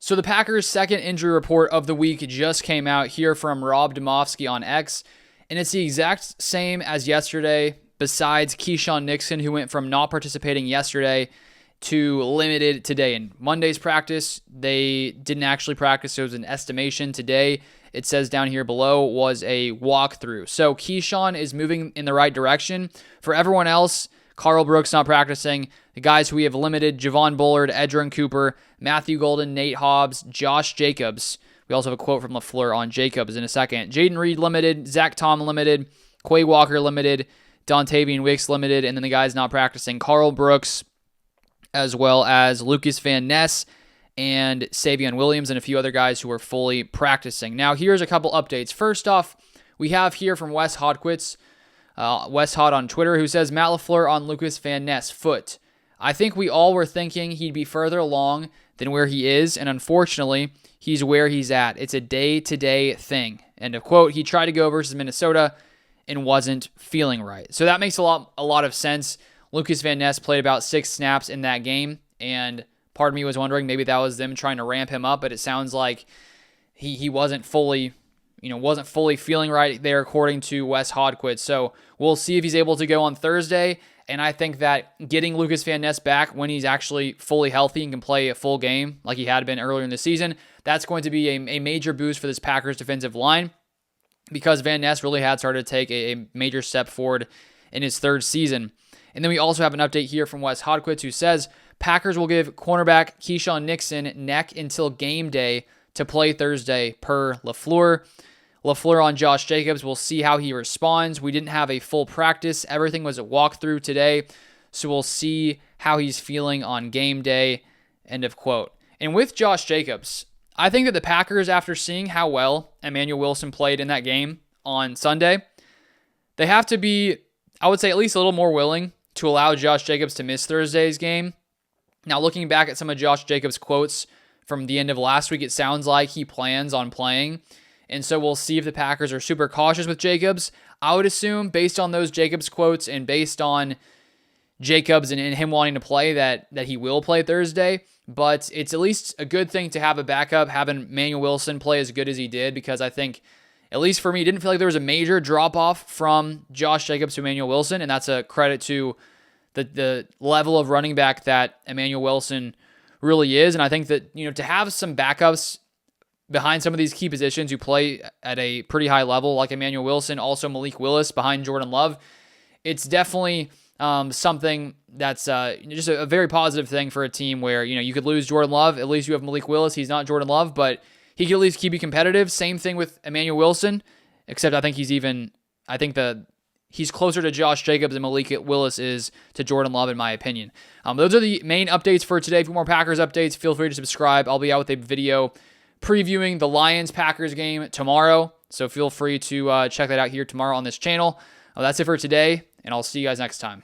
So the Packers' second injury report of the week just came out here from Rob Domofsky on X, and it's the exact same as yesterday, besides Keisean Nixon, who went from not participating yesterday to limited today. In Monday's practice, they didn't actually practice. So it was an estimation. Today, it says down here below, was a walkthrough. So Keisean is moving in the right direction. For everyone else, Carl Brooks not practicing. The guys who we have limited: Javon Bullard, Edgerrin Cooper, Matthew Golden, Nate Hobbs, Josh Jacobs. We also have a quote from LaFleur on Jacobs in a second. Jaden Reed limited, Zach Tom limited, Quay Walker limited, Dontavian Wicks limited, and then the guys not practicing: Carl Brooks, as well as Lucas Van Ness and Savion Williams, and a few other guys who are fully practicing. Now, here's a couple updates. First off, we have here from Wes Hodquist, Wes Hod on Twitter, who says, Matt LaFleur on Lucas Van Ness, foot. I think we all were thinking he'd be further along than where he is, and unfortunately, he's where he's at. It's a day-to-day thing. End of quote. He tried to go versus Minnesota and wasn't feeling right. So that makes a lot of sense. Lucas Van Ness played about 6 snaps in that game, and part of me was wondering maybe that was them trying to ramp him up, but it sounds like he wasn't fully feeling right there, according to Wes Hodquist. So we'll see if he's able to go on Thursday. And I think that getting Lucas Van Ness back when he's actually fully healthy and can play a full game like he had been earlier in the season, that's going to be a major boost for this Packers defensive line, because Van Ness really had started to take a major step forward in his third season. And then we also have an update here from Wes Hodquist, who says Packers will give cornerback Keisean Nixon neck until game day to play Thursday, per LaFleur. LaFleur on Josh Jacobs, we'll see how he responds. We didn't have a full practice. Everything was a walkthrough today, so we'll see how he's feeling on game day, end of quote. And with Josh Jacobs, I think that the Packers, after seeing how well Emmanuel Wilson played in that game on Sunday, they have to be, I would say, at least a little more willing to allow Josh Jacobs to miss Thursday's game. Now, looking back at some of Josh Jacobs' quotes from the end of last week, it sounds like he plans on playing. And so we'll see if the Packers are super cautious with Jacobs. I would assume, based on those Jacobs quotes and based on Jacobs and him wanting to play, that he will play Thursday. But it's at least a good thing to have a backup, having Emmanuel Wilson play as good as he did, because I think, at least for me, it didn't feel like there was a major drop-off from Josh Jacobs to Emmanuel Wilson, and that's a credit to the level of running back that Emmanuel Wilson really is. And I think that, to have some backups behind some of these key positions who play at a pretty high level, like Emmanuel Wilson, also Malik Willis behind Jordan Love, it's definitely something that's just a very positive thing for a team where, you could lose Jordan Love. At least you have Malik Willis. He's not Jordan Love, but he can at least keep you competitive. Same thing with Emmanuel Wilson, except I think he's closer to Josh Jacobs than Malik Willis is to Jordan Love, in my opinion. Those are the main updates for today. If you want more Packers updates, feel free to subscribe. I'll be out with a video previewing the Lions-Packers game tomorrow, so feel free to check that out here tomorrow on this channel. That's it for today, and I'll see you guys next time.